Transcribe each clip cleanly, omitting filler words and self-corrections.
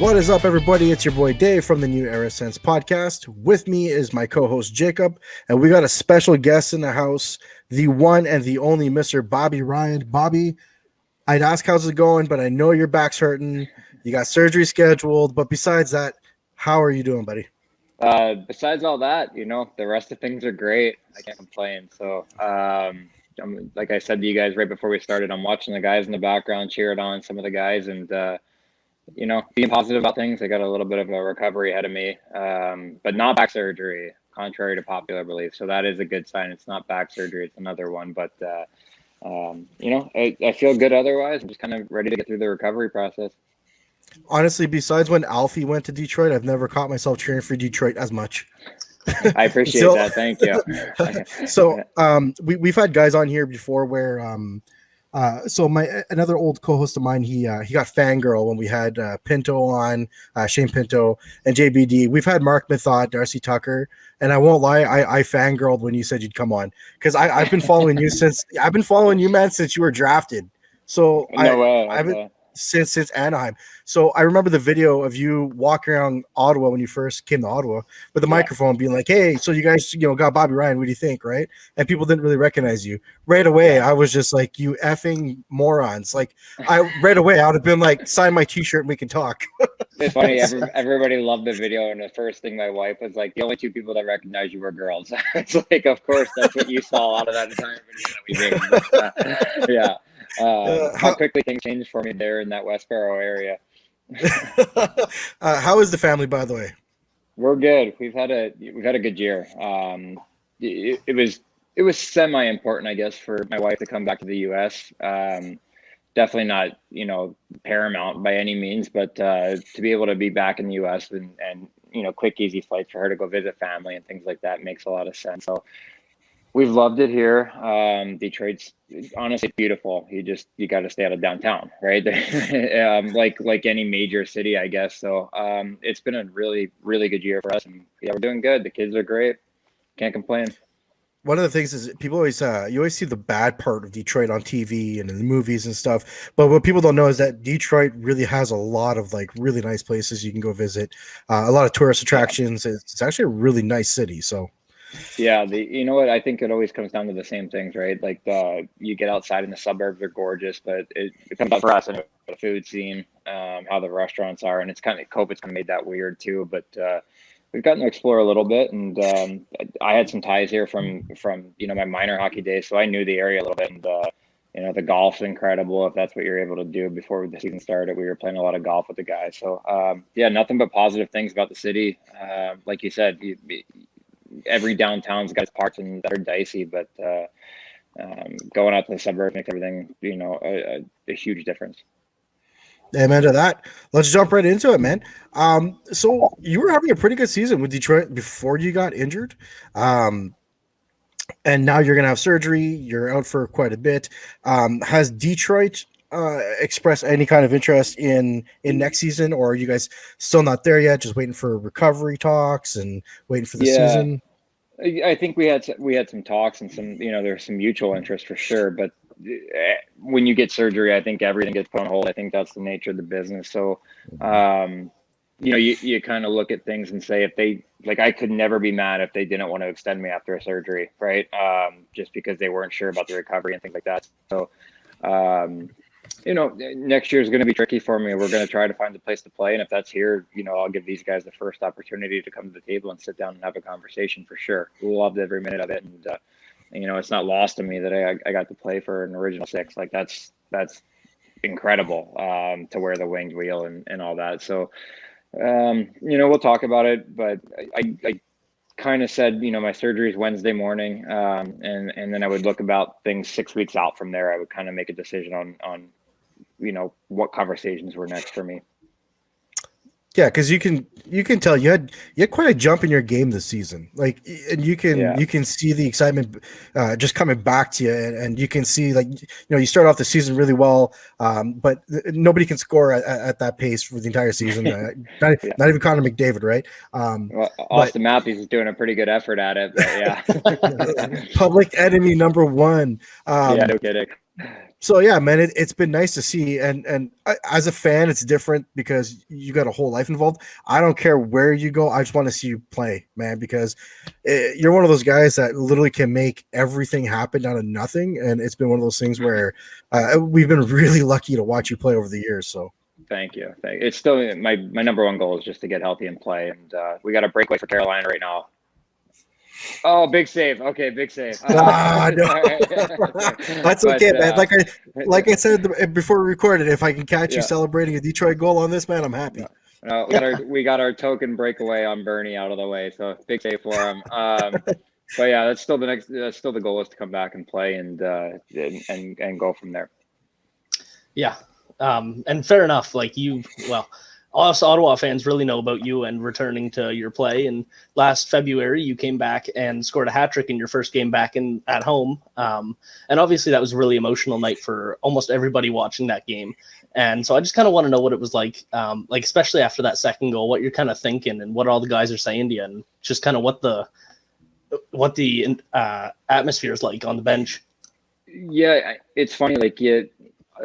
What is up, everybody? It's your boy Dave from the new Era Sens podcast. With me is my co-host Jacob, and we got a special guest in the house, the one and the only Mr. Bobby Ryan. Bobby, I'd ask how's it going, but I know your back's hurting. You got surgery scheduled, but besides that, how are you doing, buddy? Besides all that, the rest of things are great. I can't complain. So, like I said to you guys right before we started, I'm watching the guys in the background, cheering on some of the guys, and being positive about things. I got a little bit of a recovery ahead of me, but not back surgery, contrary to popular belief. So that is a good sign. It's not back surgery; it's another one. But I feel good otherwise. I'm just kind of ready to get through the recovery process. Honestly, besides when Alfie went to Detroit, I've never caught myself cheering for Detroit as much. I appreciate that. Thank you. So we've had guys on here before where another old co-host of mine, he got fangirl when we had Pinto on, Shane Pinto and JBD. We've had Mark Method, Darcy Tucker, and I won't lie, I fangirled when you said you'd come on because I've been following you man, since you were drafted. So I've been since Anaheim. So I remember the video of you walking around Ottawa when you first came to Ottawa with the microphone being like, hey, so you guys, got Bobby Ryan. What do you think? Right. And people didn't really recognize you right away. I was just like, you effing morons. Like right away, I would have been like, sign my t-shirt and we can talk. It's funny. Everybody loved the video. And the first thing my wife was like, the only two people that recognize you were girls. It's like, of course, that's what you saw out of that entire video that we made. How quickly things changed for me there in that Westboro area. How is the family, by the way? We're good. We've had a good year. It was semi-important, I guess, for my wife to come back to the U.S. Definitely not, paramount by any means, but to be able to be back in the U.S. and quick, easy flights for her to go visit family and things like that makes a lot of sense. So we've loved it here. Detroit's honestly beautiful. You got to stay out of downtown, right? like any major city, I guess. So it's been a really, really good year for us, and we're doing good. The kids are great. Can't complain. One of the things is people always you always see the bad part of Detroit on TV and in the movies and stuff, but what people don't know is that Detroit really has a lot of like really nice places you can go visit, a lot of tourist attractions. It's actually a really nice city. So. Yeah, you know what? I think it always comes down to the same things, right? Like you get outside and the suburbs are gorgeous, but it comes down for us in the food scene, how the restaurants are, and it's COVID's kind of made that weird too. But we've gotten to explore a little bit, and I had some ties here from my minor hockey days, so I knew the area a little bit. And the golf's incredible if that's what you're able to do. Before the season started, we were playing a lot of golf with the guys. So nothing but positive things about the city. Like you said, every downtown's got its parts and that are dicey, but going out to the suburbs makes everything, a huge difference. Amen to that. Let's jump right into it, man. So you were having a pretty good season with Detroit before you got injured. And now you're going to have surgery. You're out for quite a bit. Has Detroit express any kind of interest in next season, or are you guys still not there yet, just waiting for recovery talks and waiting for the season? I think we had some talks and some, there's some mutual interest for sure, but when you get surgery, I think everything gets put on hold. I think that's the nature of the business. So you kind of look at things and say, if they, like, I could never be mad if they didn't want to extend me after a surgery, right? Just because they weren't sure about the recovery and things like that. So next year is going to be tricky for me. We're going to try to find a place to play. And if that's here, I'll give these guys the first opportunity to come to the table and sit down and have a conversation for sure. We loved every minute of it. And, it's not lost to me that I got to play for an original six. Like that's incredible to wear the winged wheel and all that. So, we'll talk about it, but I kind of said, my surgery is Wednesday morning. And then I would look about things 6 weeks out from there. I would kind of make a decision on what conversations were next for me. Yeah, because you can tell you had quite a jump in your game this season. Like, and you can see the excitement just coming back to you, and you can see, like, you start off the season really well, but nobody can score at that pace for the entire season. Not even Connor McDavid, right? Well, Austin Matthews is doing a pretty good effort at it, but yeah. Public enemy number one. Yeah, no kidding. So yeah, man, it's been nice to see, and as a fan, it's different because you got a whole life involved. I don't care where you go; I just want to see you play, man, because you're one of those guys that literally can make everything happen out of nothing, and it's been one of those things where we've been really lucky to watch you play over the years. So Thank you. It's still my number one goal is just to get healthy and play, and we got a breakaway for Carolina right now. Oh, big save. Okay, big save. No. That's okay, man. Like I said before we recorded, if I can catch you celebrating a Detroit goal on this, man, I'm happy. We got our token breakaway on Bernie out of the way, so big save for him. But yeah, that's still the goal is to come back and play and go from there. Yeah, and fair enough. Like us Ottawa fans really know about you and returning to your play. And last February, you came back and scored a hat trick in your first game back at home. And obviously, that was a really emotional night for almost everybody watching that game. And so I just kind of want to know what it was like especially after that second goal, what you're kind of thinking and what all the guys are saying to you, and just kind of what the atmosphere is like on the bench. Yeah, it's funny.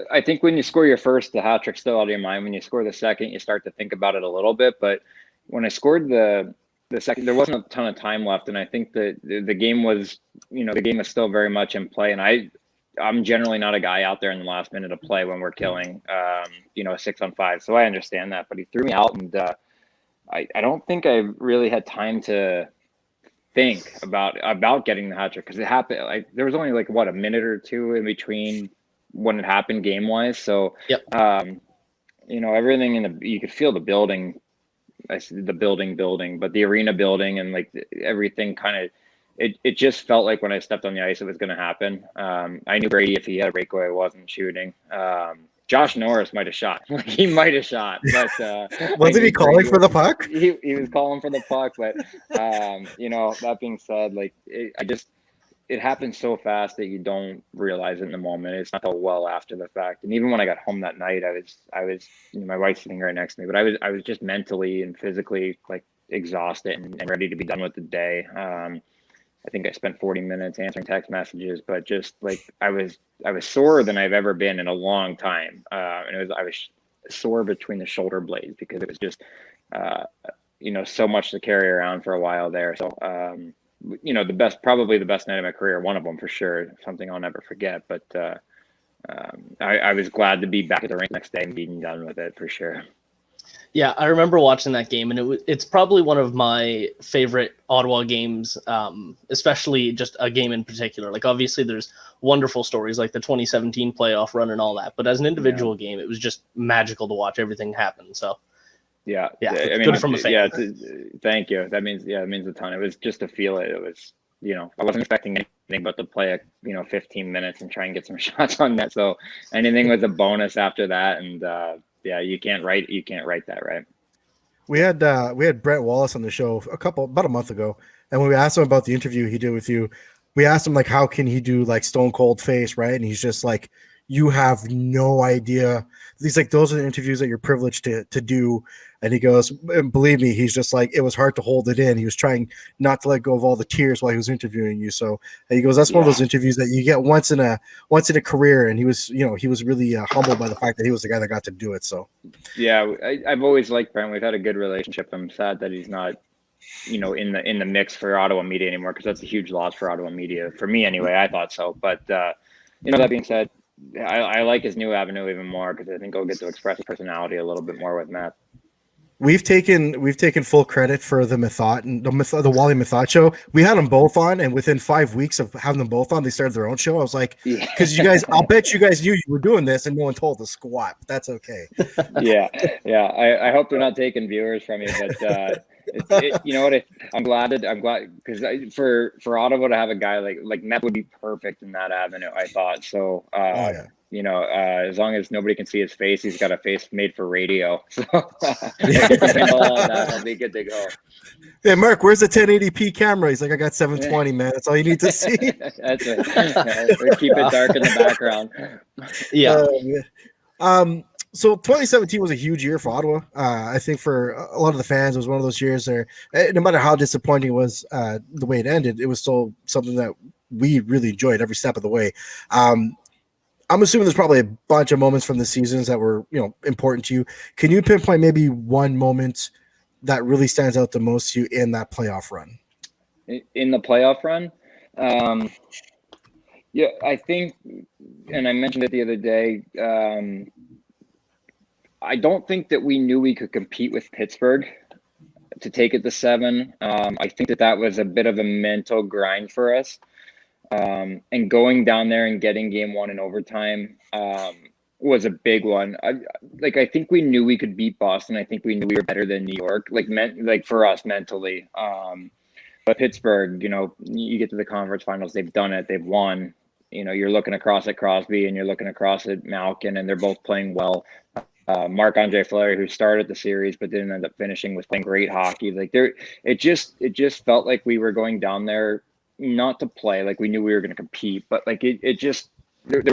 I think when you score your first, the hat trick's still out of your mind. When you score the second, you start to think about it a little bit. But when I scored the second, there wasn't a ton of time left, and I think that the game was still very much in play. And I'm generally not a guy out there in the last minute of play when we're killing, a 6-on-5. So I understand that. But he threw me out, and I don't think I really had time to think about getting the hat trick because it happened. There was only a minute or two in between when it happened game wise. So, yep. Everything you could feel the building, but the arena building and everything it just felt like when I stepped on the ice, it was going to happen. I knew Brady, if he had a breakaway, wasn't shooting. Josh Norris might have shot. He might have shot, but wasn't he calling for the puck? He was calling for the puck, but that being said, it happens so fast that you don't realize it in the moment. It's not till well after the fact. And even when I got home that night, I was my wife's sitting right next to me, but I was just mentally and physically exhausted and ready to be done with the day. I think I spent 40 minutes answering text messages, but just I was sorer than I've ever been in a long time. And I was sore between the shoulder blades because it was just, so much to carry around for a while there. So, probably the best night of my career, one of them for sure, something I'll never forget. But I was glad to be back at the rink next day and being done with it for sure. Yeah, I remember watching that game, and it's probably one of my favorite Ottawa games, especially just a game in particular. Obviously, there's wonderful stories like the 2017 playoff run and all that, but as an individual game, it was just magical to watch everything happen. So, yeah, I mean, good from a fan. Yeah, thank you. That means a ton. It was just to feel it. It was, I wasn't expecting anything but to play 15 minutes and try and get some shots on net. So anything was a bonus after that, and you can't write that, right? We had Brett Wallace on the show about a month ago, and when we asked him about the interview he did with you, we asked him how can he do stone cold face, right? And he's just you have no idea. He's those are the interviews that you're privileged to do. And he goes, and believe me, he's just it was hard to hold it in. He was trying not to let go of all the tears while he was interviewing you. So he goes, that's one of those interviews that you get once in a career. And he was really humbled by the fact that he was the guy that got to do it. So yeah, I've always liked Brent. We've had a good relationship. I'm sad that he's not, in the mix for Ottawa media anymore, because that's a huge loss for Ottawa media, for me anyway. I thought so, but that being said, I like his new avenue even more because I think he'll get to express his personality a little bit more with Matt. We've taken full credit for the the Wally Method show. We had them both on, and within 5 weeks of having them both on, they started their own show. I was like, because you guys, I'll bet you guys knew you were doing this, and no one told us squat. But that's okay. Yeah. I hope they're not taking viewers from you, but you know what? I'm glad because for Ottawa to have a guy like Matt would be perfect in that avenue. I thought so. As long as nobody can see his face, he's got a face made for radio. So I'll be good to go. Yeah, Mark, where's the 1080p camera? He's like, I got 720, man. That's all you need to see. That's it. Keep it dark in the background. Yeah. So 2017 was a huge year for Ottawa. I think for a lot of the fans, it was one of those years there. No matter how disappointing it was the way it ended, it was still something that we really enjoyed every step of the way. I'm assuming there's probably a bunch of moments from the seasons that were, important to you. Can you pinpoint maybe one moment that really stands out the most to you in that playoff run? In the playoff run, yeah, I think, and I mentioned it the other day. I don't think that we knew we could compete with Pittsburgh to take it to 7. I think that was a bit of a mental grind for us. And going down there and getting game 1 in overtime was a big one. I think we knew we could beat Boston. I think we knew we were better than New York, like for us mentally. But Pittsburgh, you get to the conference finals, they've done it, they've won. You're looking across at Crosby and you're looking across at Malkin, and they're both playing well. Marc-Andre Fleury, who started the series but didn't end up finishing, was playing great hockey. It just felt like we were going down there not to play, like we knew we were going to compete, but there's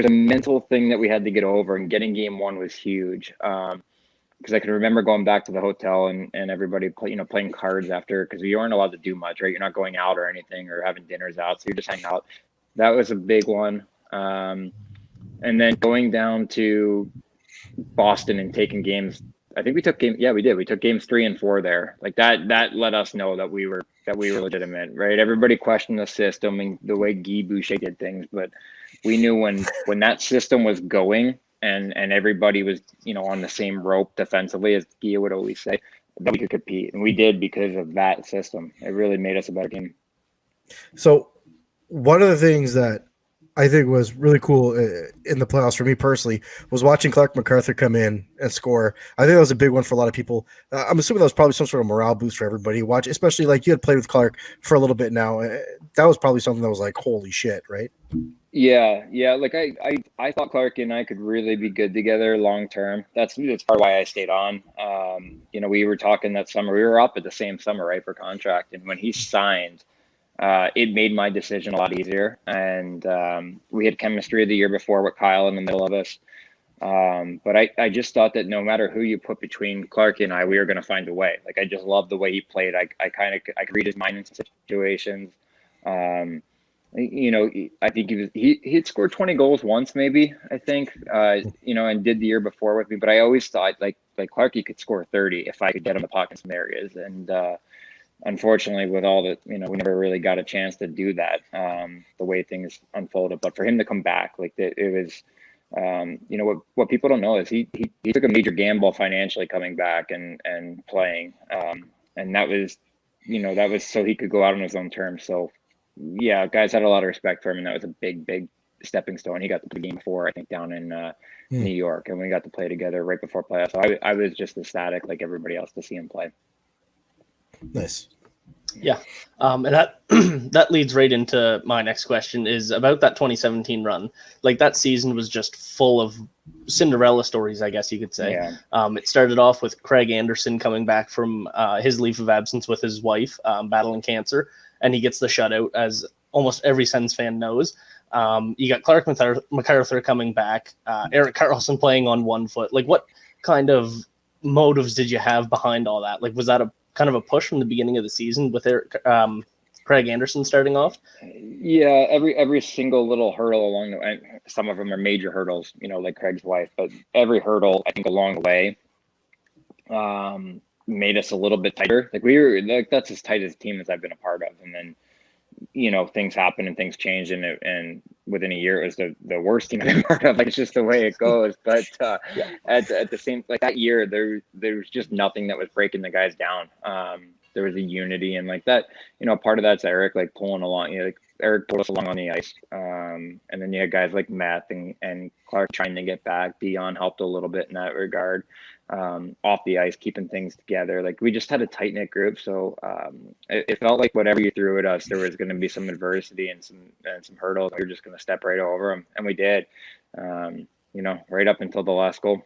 a mental thing that we had to get over, and getting game 1 was huge. Because I can remember going back to the hotel and everybody playing cards after, because you aren't allowed to do much, right? You're not going out or anything or having dinners out, so you're just hanging out. That was a big one. And then going down to Boston and taking games. I think we took we took games 3 and 4 there. Like that let us know that we were legitimate, right? Everybody questioned the system and the way Guy Boucher did things, but we knew when that system was going and everybody was, on the same rope defensively, as Guy would always say, that we could compete. And we did because of that system. It really made us a better team. So one of the things that I think was really cool in the playoffs for me personally was watching Clark MacArthur come in and score. I think that was a big one for a lot of people. I'm assuming that was probably some sort of morale boost for everybody. Watch, especially like you had played with Clark for a little bit now. That was probably something that was like, holy shit, right? Yeah. Like I thought Clark and I could really be good together long term. That's part of why I stayed on. We were talking that summer. We were up at the same summer, right, for contract, and when he signed, it made my decision a lot easier. And we had chemistry the year before with Kyle in the middle of us. But I just thought that no matter who you put between Clark and I, we were going to find a way. Like, I just loved the way he played. I could read his mind in situations. I think he'd scored 20 goals once, maybe, I think, and did the year before with me. But I always thought like Clarky could score 30 if I could get him the puck in some areas. And unfortunately, with all that, we never really got a chance to do that, the way things unfolded. But for him to come back, it was, what people don't know is he took a major gamble financially coming back and playing. And that was so he could go out on his own terms. So yeah, guys had a lot of respect for him, and that was a big stepping stone. He got to play game 4, I think, down in New York, and we got to play together right before playoffs. So I was just ecstatic, like everybody else, to see him play. Nice. Yeah. And that that leads right into my next question, is about that 2017 run. Like, that season was just full of Cinderella stories, I guess you could say. Yeah. It started off with Craig Anderson coming back from his leave of absence with his wife, battling cancer, and he gets the shutout, as almost every Sens fan knows. You got Clark MacArthur coming back, Erik Karlsson playing on one foot. Like, what kind of motives did you have behind all that? Like, was that a kind of a push from the beginning of the season with Craig Anderson starting off? Yeah, every single little hurdle along the way, some of them are major hurdles, like Craig's wife, but every hurdle, I think, along the way made us a little bit tighter. Like, we were, that's as tight as a team as I've been a part of. And then, things happen and things change, and within a year, it was the worst team I've been part of. Like, it's just the way it goes. But at the same, like, that year, there was just nothing that was breaking the guys down. There was a unity, and like that, part of that's Eric, like, pulling along, like Eric pulled us along on the ice. And then you had guys like Matt and Clark trying to get back. Dion helped a little bit in that regard. Off the ice, keeping things together. Like, we just had a tight knit group. So it felt like whatever you threw at us, there was going to be some adversity and some hurdles. We were just going to step right over them, and we did. Right up until the last goal.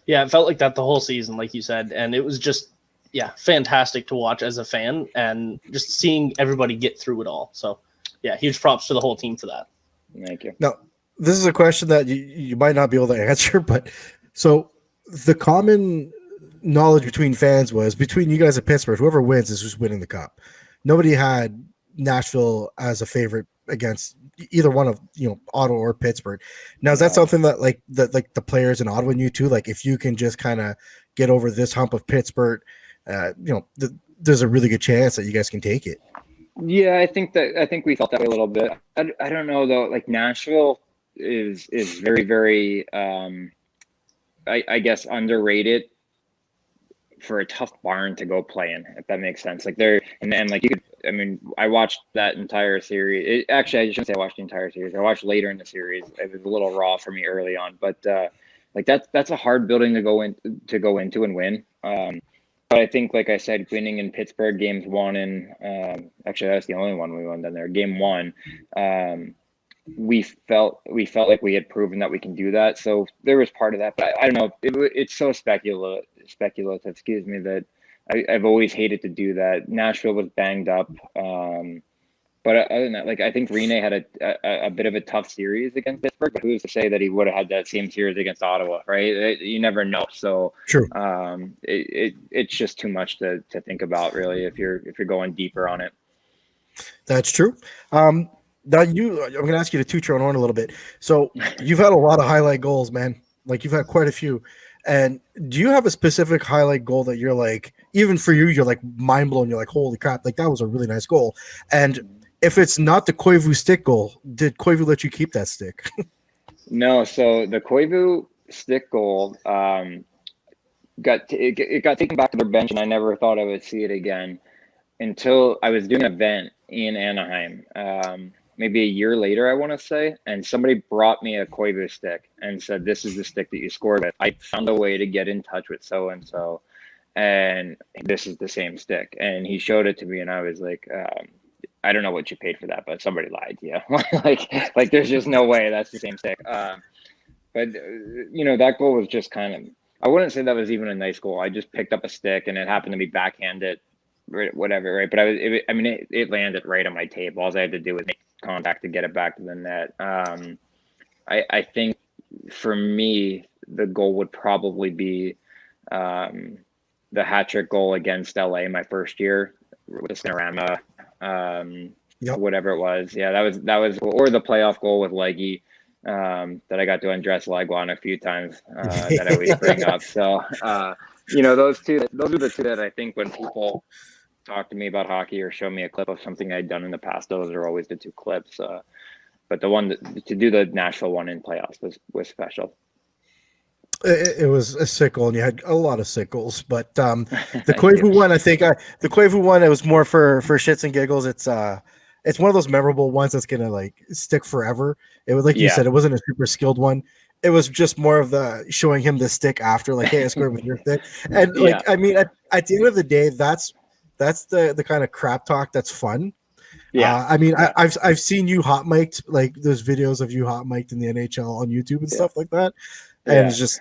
Yeah, it felt like that the whole season, like you said, and it was just fantastic to watch as a fan, and just seeing everybody get through it all. So yeah, huge props to the whole team for that. Thank you. Now, this is a question that you might not be able to answer, but so the common knowledge between fans was, between you guys at Pittsburgh, whoever wins is who's winning the cup. Nobody had Nashville as a favorite against either one of Ottawa or Pittsburgh. Now is that something that like the players in Ottawa knew too? Like if you can just kind of get over this hump of Pittsburgh, there's a really good chance that you guys can take it. Yeah, I think we felt that way a little bit. I don't know though. Like Nashville is very, very I guess underrated for a tough barn to go play in, if that makes sense. Like they're and like you could. I mean, I watched that entire series. Actually, I shouldn't say I watched the entire series. I watched later in the series. It was a little raw for me early on, but like that's a hard building to go into and win. But I think, like I said, winning in Pittsburgh games 1 and actually that's the only one we won down there. Game 1, we felt like we had proven that we can do that. So there was part of that, but I don't know. It's so speculative. Excuse me. That I've always hated to do that. Nashville was banged up. But other than that, like I think Rene had a bit of a tough series against Pittsburgh, but who's to say that he would have had that same series against Ottawa, right? You never know. So true. It's just too much to think about, really, if you're going deeper on it. That's true. Now I'm going to ask you to toot your own horn a little bit. So you've had a lot of highlight goals, man. Like you've had quite a few. And do you have a specific highlight goal that you're like, even for you, you're like mind blown. You're like, holy crap! Like that was a really nice goal. And if it's not the Koivu stick goal, did Koivu let you keep that stick? No. So the Koivu stick goal got taken back to their bench, and I never thought I would see it again until I was doing an event in Anaheim, maybe a year later, I want to say, and somebody brought me a Koivu stick and said, "This is the stick that you scored with. I found a way to get in touch with so and so, and this is the same stick." And he showed it to me, and I was like, I don't know what you paid for that, but somebody lied to you. like there's just no way that's the same stick. But that goal was just kind of, I wouldn't say that was even a nice goal. I just picked up a stick and it happened to be backhanded, whatever, right? But it landed right on my table. All I had to do was make contact to get it back to the net. I think for me, the goal would probably be the hat trick goal against LA my first year with the Snorama. Whatever it was. Yeah, that was, or the playoff goal with Leggy, that I got to undress Legwan a few times, that I always bring up. So, those are the two that I think when people talk to me about hockey or show me a clip of something I'd done in the past, those are always the two clips. But the one to do the Nashville one in playoffs was special. It was a sick goal, and you had a lot of sick goals. But the Koivu one, I think the Koivu one, it was more for shits and giggles. It's one of those memorable ones that's gonna like stick forever. It was like you said, it wasn't a super skilled one. It was just more of the showing him the stick after, like, hey, I scored with your stick. And like, I mean, at the end of the day, that's the kind of crap talk that's fun. Yeah, I mean, I've seen you hot mic'd, like those videos of you hot mic'd in the NHL on YouTube and stuff like that. And it's just,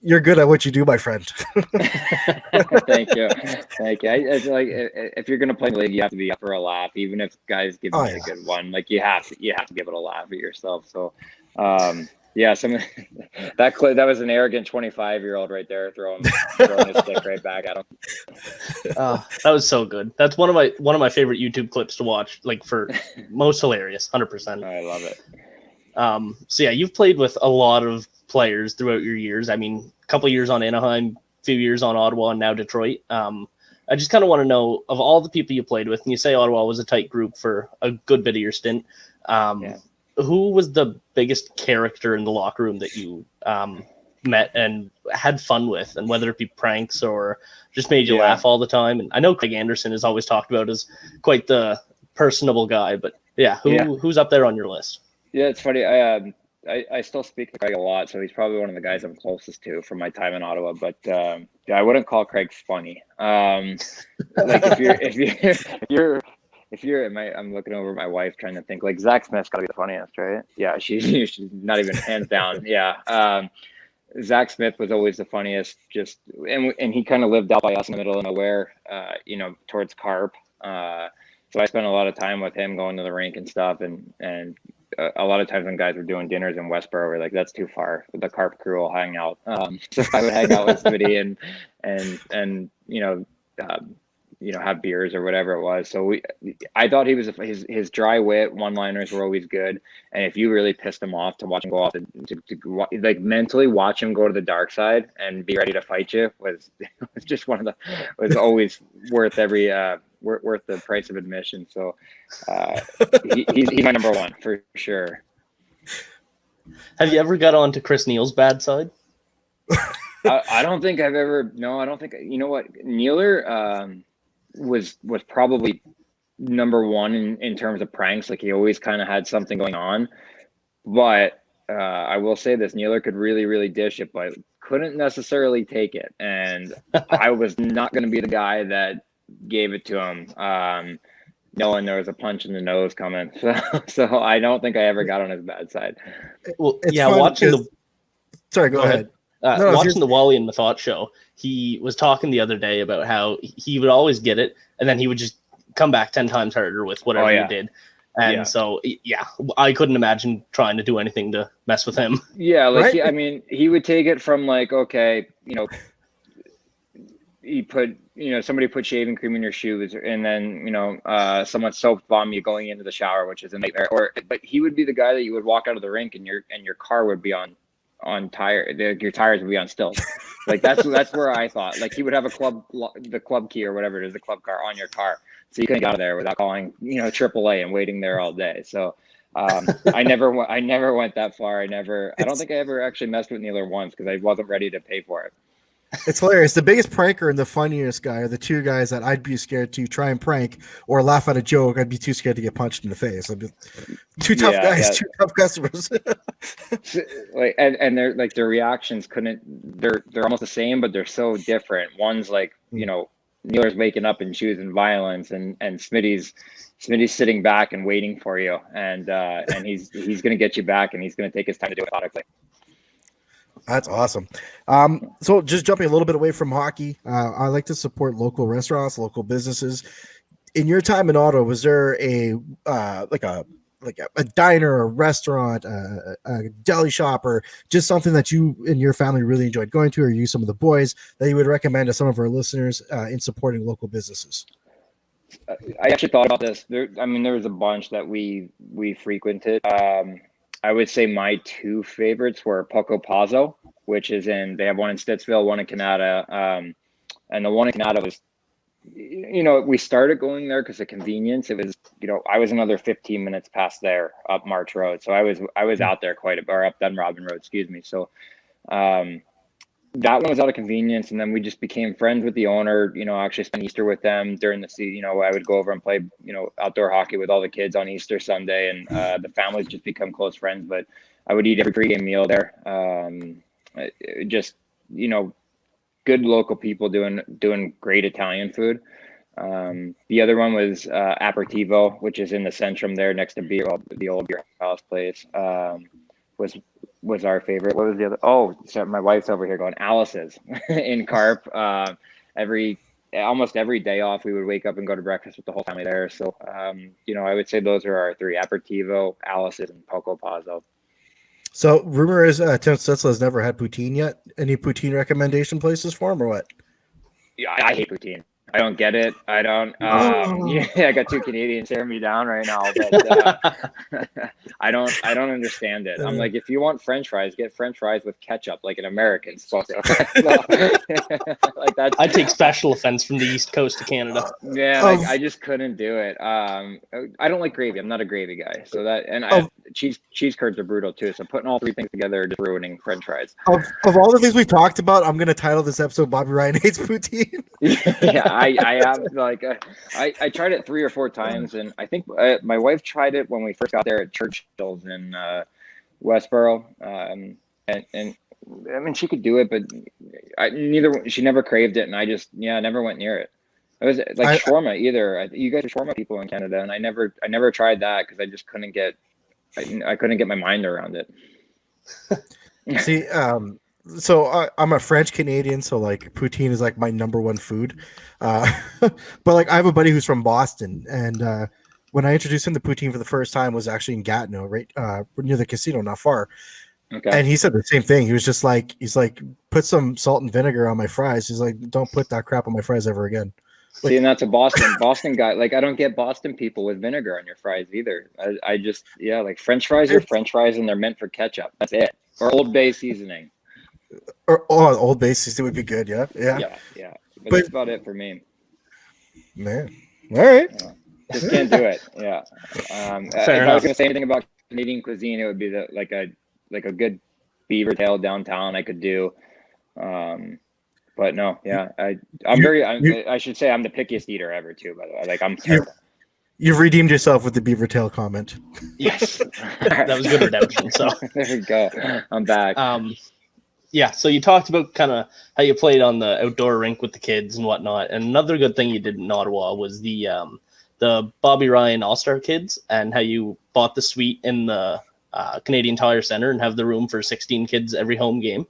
you're good at what you do, my friend. Thank you. It's like, if you're gonna play in the league, you have to be up for a laugh, even if guys give you a good one. Like you have to give it a laugh at yourself. So, that was an arrogant 25-year-old right there throwing his stick right back at him. That was so good. That's one of my favorite YouTube clips to watch. Like for most hilarious, 100%. I love it. So yeah, you've played with a lot of players throughout your years. I mean, a couple of years on Anaheim, a few years on Ottawa, and now Detroit. I just kind of want to know, of all the people you played with, and you say Ottawa was a tight group for a good bit of your stint, who was the biggest character in the locker room that you met and had fun with, and whether it be pranks or just made you laugh all the time? And I know Craig Anderson is always talked about as quite the personable guy, but who's up there on your list? Yeah, it's funny. I still speak to Craig a lot, so he's probably one of the guys I'm closest to from my time in Ottawa. But I wouldn't call Craig funny. Like if you're I'm looking over at my wife trying to think, like, Zach Smith's got to be the funniest, right? Yeah, she's not even hands down. Yeah. Zach Smith was always the funniest, and he kind of lived out by us in the middle of nowhere, towards Carp. So I spent a lot of time with him going to the rink and stuff, and a lot of times when guys were doing dinners in Westboro, we're like, that's too far. The Carp crew will hang out. So I would hang out with somebody and have beers or whatever it was. So I thought his dry wit one-liners were always good. And if you really pissed him off, to watch him go off to like mentally watch him go to the dark side and be ready to fight you was just was always worth worth the price of admission. So he's my number one for sure. Have you ever got on to Chris Neal's bad side? I don't think I've ever. No, I don't think. You know what? Nealer was probably number one in terms of pranks. Like, he always kind of had something going on. But I will say this: Nealer could really, really dish it, but couldn't necessarily take it. And I was not going to be the guy that gave it to him, knowing there was a punch in the nose coming. So I don't think I ever got on his bad side. Well, yeah, watching the. Sorry, go ahead. Watching the Wally and the Thought show, he was talking the other day about how he would always get it, and then he would just come back 10 times harder with whatever he did. And so, I couldn't imagine trying to do anything to mess with him. Yeah, like, right? He would take it from like, okay, he put, somebody put shaving cream in your shoes, and then, someone soap bomb you going into the shower, which is a nightmare. But he would be the guy that you would walk out of the rink and your car would be on your tires would be on stilts. Like, that's where I thought, like, he would have the club key or whatever it is, the club car on your car, so you couldn't get out of there without calling AAA and waiting there all day. So I never went that far. I don't think I ever actually messed with Nealer once because I wasn't ready to pay for it. It's hilarious. The biggest pranker and the funniest guy are the two guys that I'd be scared to try and prank or laugh at a joke. I'd be too scared to get punched in the face. I'd be two tough guys, two tough customers. Like, and they're like, their reactions they're almost the same, but they're so different. One's like, Nealer's waking up and choosing violence, and Smitty's sitting back and waiting for you, and he's gonna get you back, and he's gonna take his time to do it methodically. That's awesome. So just jumping a little bit away from hockey, I like to support local restaurants, local businesses. In your time in Ottawa, was there a diner, a restaurant, a deli shop, or just something that you and your family really enjoyed going to, or you, some of the boys, that you would recommend to some of our listeners in supporting local businesses? I actually thought about this. There was a bunch that we frequented. I would say my two favorites were Poco Pazzo, which is they have one in Stittsville, one in Canada. And the one in Canada was, we started going there because of convenience. It was, I was another 15 minutes past there up March Road. So I was out there quite a bit, or up Dunrobin Road, excuse me. So that one was out of convenience. And then we just became friends with the owner, actually spent Easter with them during the season. I would go over and play, outdoor hockey with all the kids on Easter Sunday, and the families just become close friends. But I would eat every pregame meal there. Good local people doing great Italian food. The other one was Aperitivo, which is in the Centrum there next to the old beer house place. Was our favorite. What was the other? Oh, so my wife's over here going, Alice's in Carp. Almost every day off, we would wake up and go to breakfast with the whole family there. So, I would say those are our three: Aperitivo, Alice's, and Poco Pazzo. So, rumor is Tim Stützle has never had poutine yet. Any poutine recommendation places for him, or what? Yeah, I hate poutine. I don't get it. I don't. I got two Canadians staring me down right now, but I don't understand it. I'm like, if you want French fries, get French fries with ketchup, like an American. Like that's. I take special offense from the East Coast of Canada. I just couldn't do it. I don't like gravy. I'm not a gravy guy. So cheese curds are brutal too. So putting all three things together, just ruining French fries. Of all the things we've talked about, I'm going to title this episode "Bobby Ryan Hates Poutine." Yeah. I have I tried it 3 or 4 times, and I think my wife tried it when we first got there at Churchill's in Westboro, and she could do it, but she never craved it, and I just never went near it. It was like shawarma either. You guys are shawarma people in Canada, and I never tried that because I just couldn't get my mind around it. See, so I'm a French Canadian, so like poutine is like my number one food. But like I have a buddy who's from Boston, and when I introduced him to poutine for the first time was actually in Gatineau, right near the casino, not far. Okay. And he said the same thing. He was just like, put some salt and vinegar on my fries. He's like, don't put that crap on my fries ever again. See, and that's a Boston guy. Like, I don't get Boston people with vinegar on your fries either. I just, like French fries are French fries and they're meant for ketchup. That's it. Or Old Bay seasoning. Or Old Bay seasoning would be good. Yeah. Yeah. But that's about it for me. Man. All right. Just can't do it. Yeah. If I was going to say anything about Canadian cuisine, it would be like a good beaver tail downtown I could do. But no, I should say I'm the pickiest eater ever too, by the way. Like, I'm terrible. You've redeemed yourself with the beaver tail comment. Yes. That was good redemption. So there we go. I'm back. So you talked about kind of how you played on the outdoor rink with the kids and whatnot. And another good thing you did in Ottawa was the Bobby Ryan All-Star Kids, and how you bought the suite in the Canadian Tire Center and have the room for 16 kids every home game.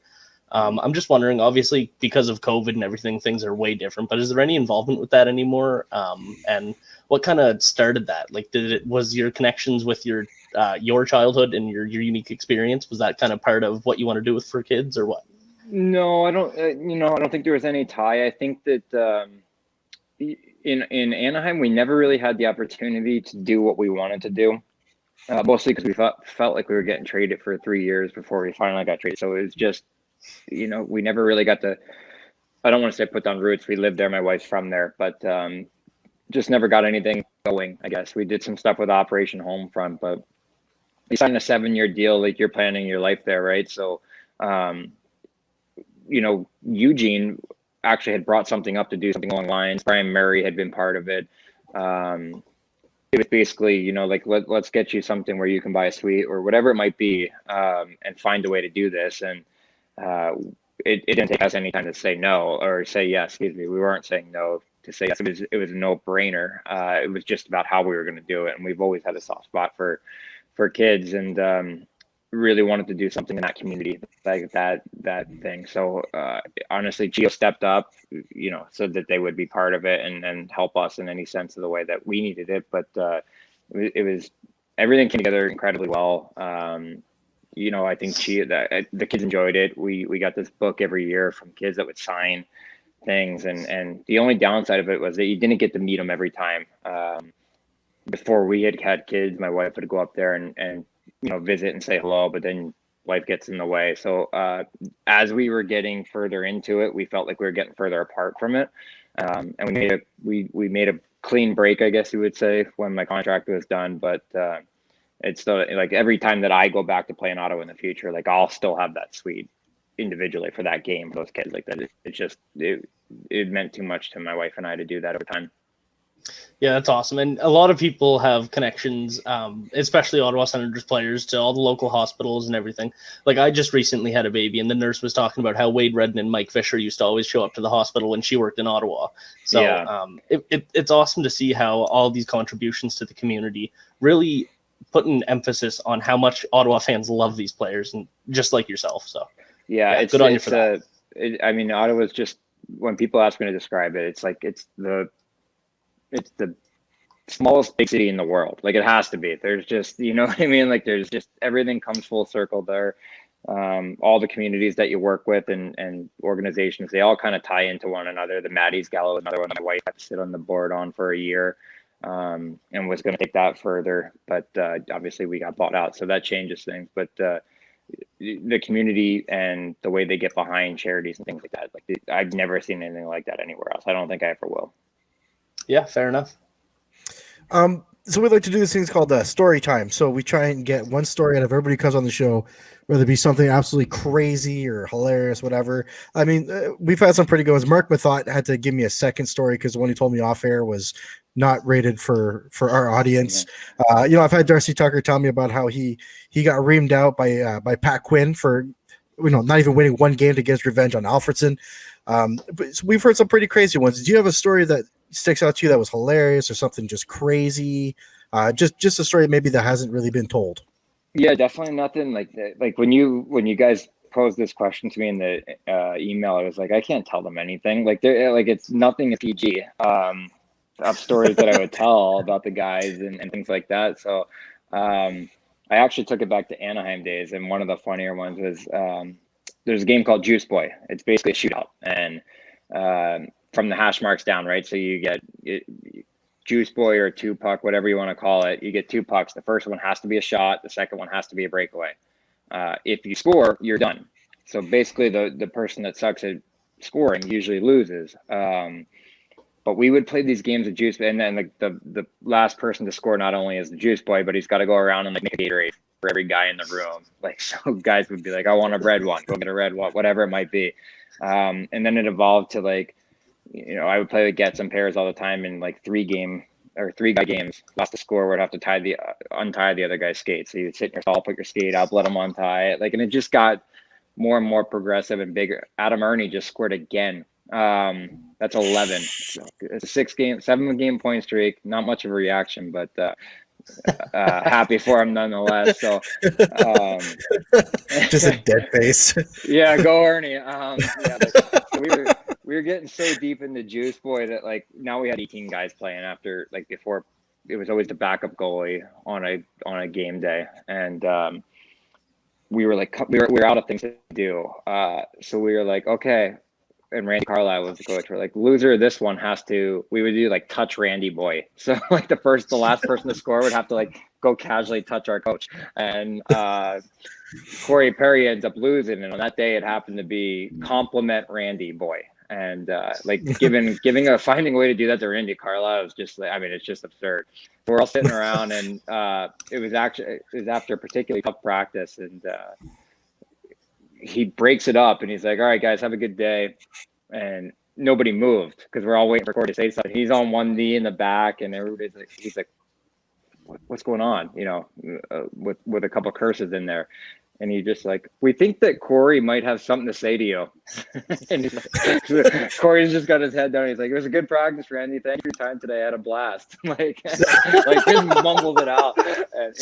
I'm just wondering, obviously, because of COVID and everything, things are way different, but is there any involvement with that anymore? And what kind of started that? Like, was your connections with your childhood and your unique experience, was that kind of part of what you want to do for kids, or what? No, I don't. I don't think there was any tie. I think that in Anaheim, we never really had the opportunity to do what we wanted to do, mostly because we felt like we were getting traded for 3 years before we finally got traded. So it was just, we never really got to. I don't want to say put down roots. We lived there. My wife's from there, but just never got anything going. I guess we did some stuff with Operation Homefront, but you signed a 7-year deal. Like, you're planning your life there, right? So, Eugene actually had brought something up to do something along the lines. Brian Murray had been part of it. It was basically, like, let's get you something where you can buy a suite or whatever it might be, and find a way to do this. And it didn't take us any time to say no or say yes. Excuse me. We weren't saying no to say yes. It was a no-brainer. It was just about how we were going to do it. And we've always had a soft spot for kids, and really wanted to do something in that community, like that thing. So honestly, Gio stepped up, so that they would be part of it and help us in any sense of the way that we needed it. But it was everything came together incredibly well. I think the kids enjoyed it. We got this book every year from kids that would sign things, and the only downside of it was that you didn't get to meet them every time. Before we had kids, my wife would go up there and visit and say hello, but then life gets in the way. So as we were getting further into it, we felt like we were getting further apart from it, and we made a clean break, I guess you would say, when my contract was done. But it's still, like, every time that I go back to play in Ottawa in the future, like, I'll still have that suite individually for that game for those kids. Like, that it meant too much to my wife and I to do that over time. Yeah, that's awesome. And a lot of people have connections, especially Ottawa Senators players, to all the local hospitals and everything. Like, I just recently had a baby, and the nurse was talking about how Wade Redden and Mike Fisher used to always show up to the hospital when she worked in Ottawa. So yeah. It's awesome to see how all these contributions to the community really put an emphasis on how much Ottawa fans love these players, and just like yourself. So yeah, good on you for that. Ottawa's just, when people ask me to describe it, it's like it's the smallest big city in the world. Like, it has to be. There's just, what I mean? Like, there's just, everything comes full circle there. All the communities that you work with and organizations, they all kind of tie into one another. The Maddie's Gala, another one my wife had to sit on the board on for a year, and was going to take that further. But obviously we got bought out, so that changes things. But the community and the way they get behind charities and things like that, like, I've never seen anything like that anywhere else. I don't think I ever will. Yeah, fair enough. So we like to do these things called story time. So we try and get one story out of everybody who comes on the show, whether it be something absolutely crazy or hilarious, whatever. I mean, we've had some pretty good ones. Mark Mathot had to give me a second story because the one he told me off air was not rated for our audience. Yeah. I've had Darcy Tucker tell me about how he got reamed out by Pat Quinn for not even winning one game to get his revenge on Alfredson. But we've heard some pretty crazy ones. Do you have a story that sticks out to you that was hilarious or something just crazy? Just a story maybe that hasn't really been told. Yeah, definitely nothing like that. Like, when you guys posed this question to me in the email, I was like, I can't tell them anything. Like, it's nothing PG of stories that I would tell about the guys and things like that. So I actually took it back to Anaheim days, and one of the funnier ones was there's a game called Juice Boy. It's basically a shootout, and from the hash marks down, right? So you get juice boy or 2-puck, whatever you want to call it. You get 2 pucks. The first one has to be a shot. The second one has to be a breakaway. If you score, you're done. So basically the person that sucks at scoring usually loses. But we would play these games of juice, and then like the last person to score not only is the juice boy, but he's got to go around and like make a Gatorade for every guy in the room. Like, so guys would be like, I want a red one, go get a red one, whatever it might be. And then it evolved to like, I would play with gets and pairs all the time in like 3-guy games. Lost the score would have to untie the other guy's skate. So you'd sit in your stall, put your skate up, let him untie it. Like, and it just got more and more progressive and bigger. Adam Ernie just scored again. That's 11. So it's a 7-game point streak. Not much of a reaction, but happy for him nonetheless. So just a dead face. Yeah, go Ernie. So we were getting so deep into Juice Boy that like now we had 18 guys playing after, like, before it was always the backup goalie on a game day, and we were like we were out of things to do. So we were like, okay. And Randy Carlisle was the coach. We're like, loser, this one we would do like touch Randy boy. So like the last person to score would have to like go casually touch our coach. And Corey Perry ends up losing. And on that day, it happened to be compliment Randy boy. And like finding a way to do that to Randy Carlisle was just like, I mean, it's just absurd. We're all sitting around, and it was after a particularly tough practice, and he breaks it up and he's like, all right, guys, have a good day. And nobody moved because we're all waiting for Corey to say something. He's on one knee in the back, and everybody's like, he's like, what's going on? With a couple curses in there. And he just like, we think that Corey might have something to say to you. And he's like, Corey's just got his head down. He's like, it was a good practice, Randy. Thank you for your time today. I had a blast. like just mumbled it out. And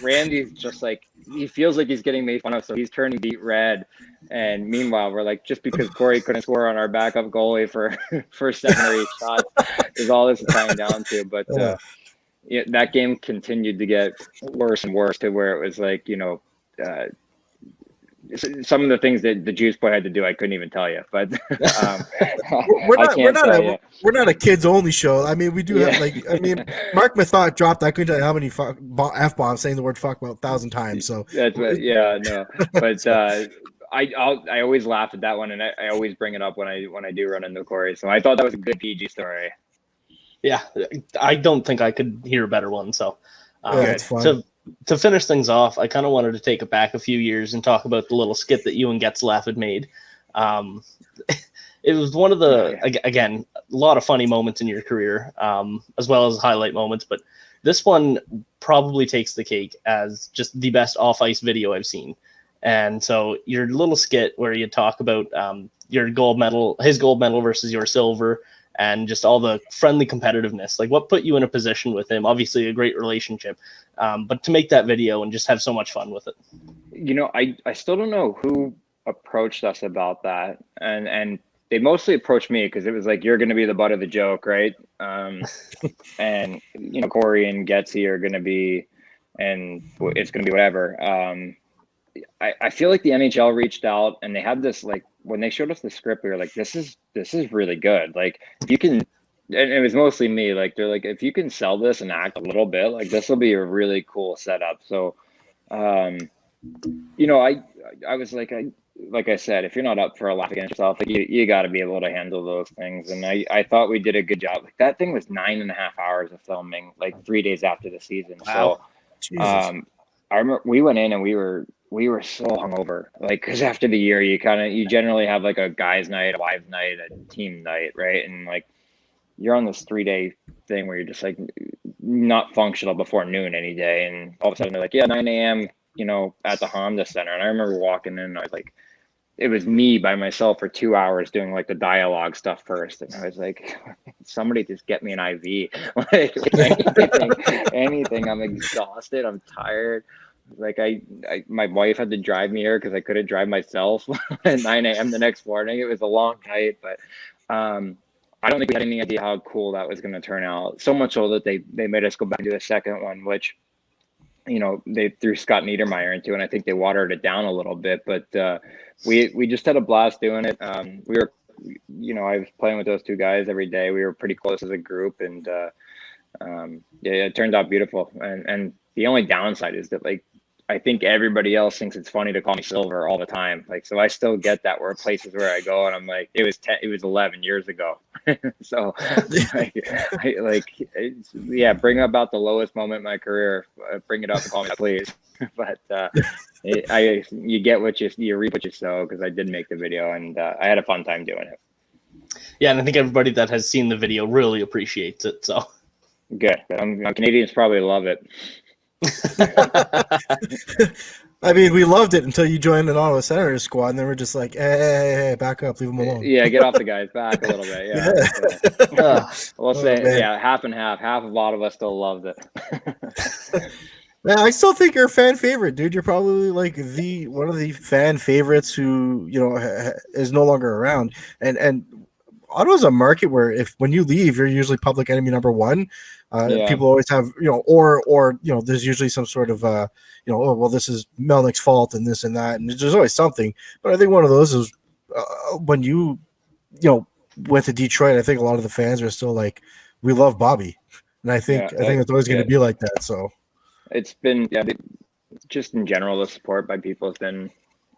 Randy's just like, he feels like he's getting made fun of, so he's turning beet red. And meanwhile, we're like, just because Corey couldn't score on our backup goalie for 7 or 8 shots is all this is tying down to. But that game continued to get worse and worse to where it was like, some of the things that the Juice Boy had to do, I couldn't even tell you. But we're not a kids only show. I mean, we do have Mark Method dropped. I couldn't tell you how many f bombs saying the word fuck about 1,000 times. So that's what, no. But I always laugh at that one, and I always bring it up when I do run into Corey. So I thought that was a good PG story. Yeah, I don't think I could hear a better one. So it's fun. To finish things off, I kind of wanted to take it back a few years and talk about the little skit that you and Getzlaff had made. It was one of the, again, a lot of funny moments in your career, as well as highlight moments. But this one probably takes the cake as just the best off-ice video I've seen. And so your little skit where you talk about your gold medal, his gold medal versus your silver, and just all the friendly competitiveness, like what put you in a position with him? Obviously a great relationship, but to make that video and just have so much fun with it. I still don't know who approached us about that. And they mostly approached me because it was like, you're going to be the butt of the joke, right? And, Corey and Getsy are going to be, and it's going to be whatever. I feel like the NHL reached out and they had this, like, when they showed us the script, we were like, this is really good. Like, if you can, and it was mostly me, like, they're like, if you can sell this and act a little bit, like, this will be a really cool setup. So, I was like I said, if you're not up for a laugh against yourself, like, you got to be able to handle those things. And I thought we did a good job. Like, that thing was 9.5 hours of filming, like 3 days after the season. Wow. So, I remember we went in and we were so hungover, like, because after the year, you generally have like a guys' night, a wives' night, a team night, right? And like, you're on this 3-day thing where you're just like not functional before noon any day, and all of a sudden they're like, 9 a.m. At the Honda Center, and I remember walking in, and I was like, it was me by myself for 2 hours doing like the dialogue stuff first, and I was like, somebody just get me an IV, like anything. I'm exhausted. I'm tired. Like my wife had to drive me here because I couldn't drive myself at 9 a.m. the next morning. It was a long night, but I don't think we had any idea how cool that was going to turn out. So much so that they made us go back and do a second one, which, they threw Scott Niedermeyer into, and I think they watered it down a little bit, but we just had a blast doing it. We were I was playing with those two guys every day. We were pretty close as a group, and it turned out beautiful. And the only downside is that, like, I think everybody else thinks it's funny to call me Silver all the time. Like, so I still get that where places where I go and I'm like, it was 11 years ago. So bring about the lowest moment in my career, bring it up and call me that, please. But you get what you reap what you sow, because I did make the video, and I had a fun time doing it. Yeah, and I think everybody that has seen the video really appreciates it. So good. But Canadians probably love it. I mean, we loved it until you joined an Ottawa Senators squad, and then we're just like, hey, back up, leave them alone. Yeah, get off the guy's back a little bit. Yeah. Yeah. We'll say, half and half. Half of Ottawa still loved it. Man, I still think you're a fan favorite, dude. You're probably like one of the fan favorites who, is no longer around. And Ottawa's a market where when you leave, you're usually public enemy number one. People always have, or there's usually some sort of, this is Melnick's fault and this and that. And there's always something. But I think one of those is when you went to Detroit, I think a lot of the fans are still like, we love Bobby. And I think it's always going to be like that. So it's been, just in general, the support by people has been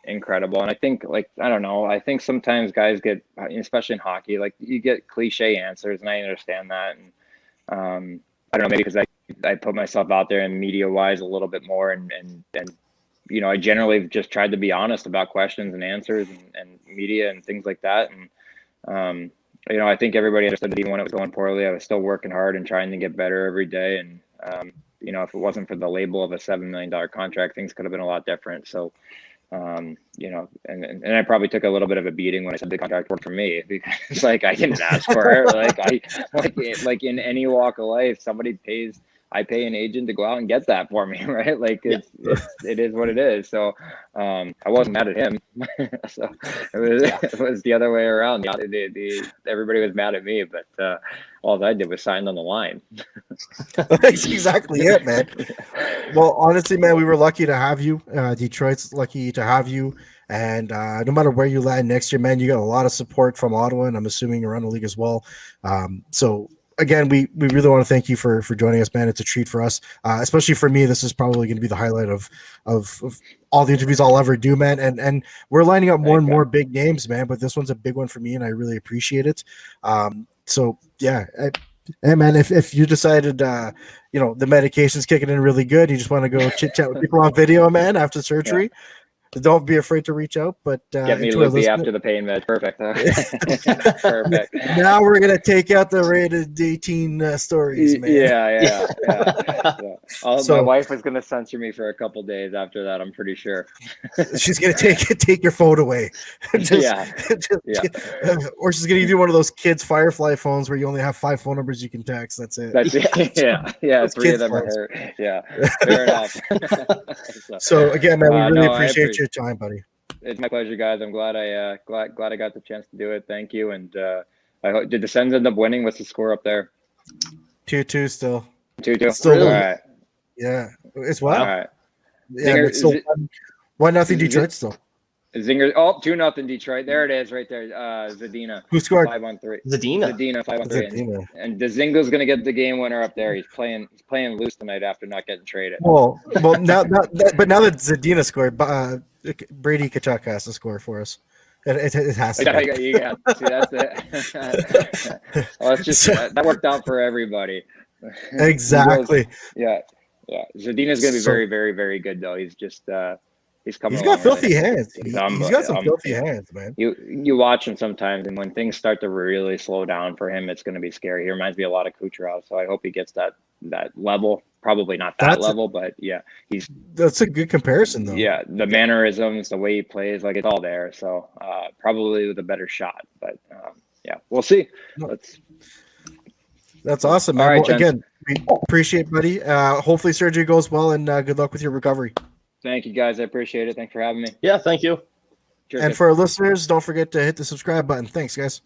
incredible. And I think, I think sometimes guys get, especially in hockey, like, you get cliche answers, and I understand that. And I don't know, maybe because I put myself out there and media wise a little bit more, and I generally just tried to be honest about questions and answers and media and things like that. And I think everybody understood that even when it was going poorly, I was still working hard and trying to get better every day. And if it wasn't for the label of a $7 million contract, things could have been a lot different. So and I probably took a little bit of a beating when I said the contract worked for me, because like, I didn't ask for it. Like in any walk of life, I pay an agent to go out and get that for me, right? Like it is what it is. So I wasn't mad at him. So it was the other way around. Everybody was mad at me, but all I did was sign on the line. That's exactly it, man. Well, honestly, man, we were lucky to have you. Detroit's lucky to have you. And no matter where you land next year, man, you got a lot of support from Ottawa, and I'm assuming around the league as well. So again, we really want to thank you for joining us, man. It's a treat for us, especially for me. This is probably going to be the highlight of all the interviews I'll ever do, man. And we're lining up more and more big names, man. But this one's a big one for me, and I really appreciate it. So yeah. Hey man, if you decided, the medication's kicking in really good, you just want to go chit chat with people on video, man, after surgery, don't be afraid to reach out. But get me loopy after the pain med. Perfect. Perfect. Now we're gonna take out the rated 18 stories, man. Yeah. My wife was gonna censor me for a couple days after that. I'm pretty sure. She's gonna take your phone away. Or she's gonna give you one of those kids Firefly phones where you only have 5 phone numbers you can text. That's it. That's it. Yeah. 3 of them are her. Yeah. Fair enough. So again, man, we really appreciate your time, buddy. It's my pleasure, guys. I'm glad I got the chance to do it. Thank you. And I hope, did the Sens end up winning? What's the score up there? 2-2 still. 2-2. Still really? All right. Yeah. It's what? All right. Yeah, Zinger, it's still 1-0 Detroit still. Zinger. Oh, 2-0 Detroit. There it is, right there. Zadina. Who scored? 5-on-3. Zadina 5-on-3. And Dzingle's gonna get the game winner up there. He's playing loose tonight after not getting traded. Well, now that Zadina scored, Brady Tkachuk has to score for us. It has to. You got see, that's it. Well, it's just that worked out for everybody. Exactly. Yeah. Zadina's gonna be very, very, very good though. He's just he's coming. He's got filthy hands. He's got some filthy hands, man. You watch him sometimes, and when things start to really slow down for him, it's going to be scary. He reminds me a lot of Kucherov, so I hope he gets that level. Probably not that level, but yeah, that's a good comparison, though. Yeah, the mannerisms, the way he plays, like, it's all there. So probably with a better shot, but we'll see. That's awesome, man. All right, again, we appreciate, buddy. Hopefully surgery goes well, and good luck with your recovery. Thank you, guys. I appreciate it. Thanks for having me. Yeah, thank you. Cheers, and for our listeners, don't forget to hit the subscribe button. Thanks, guys.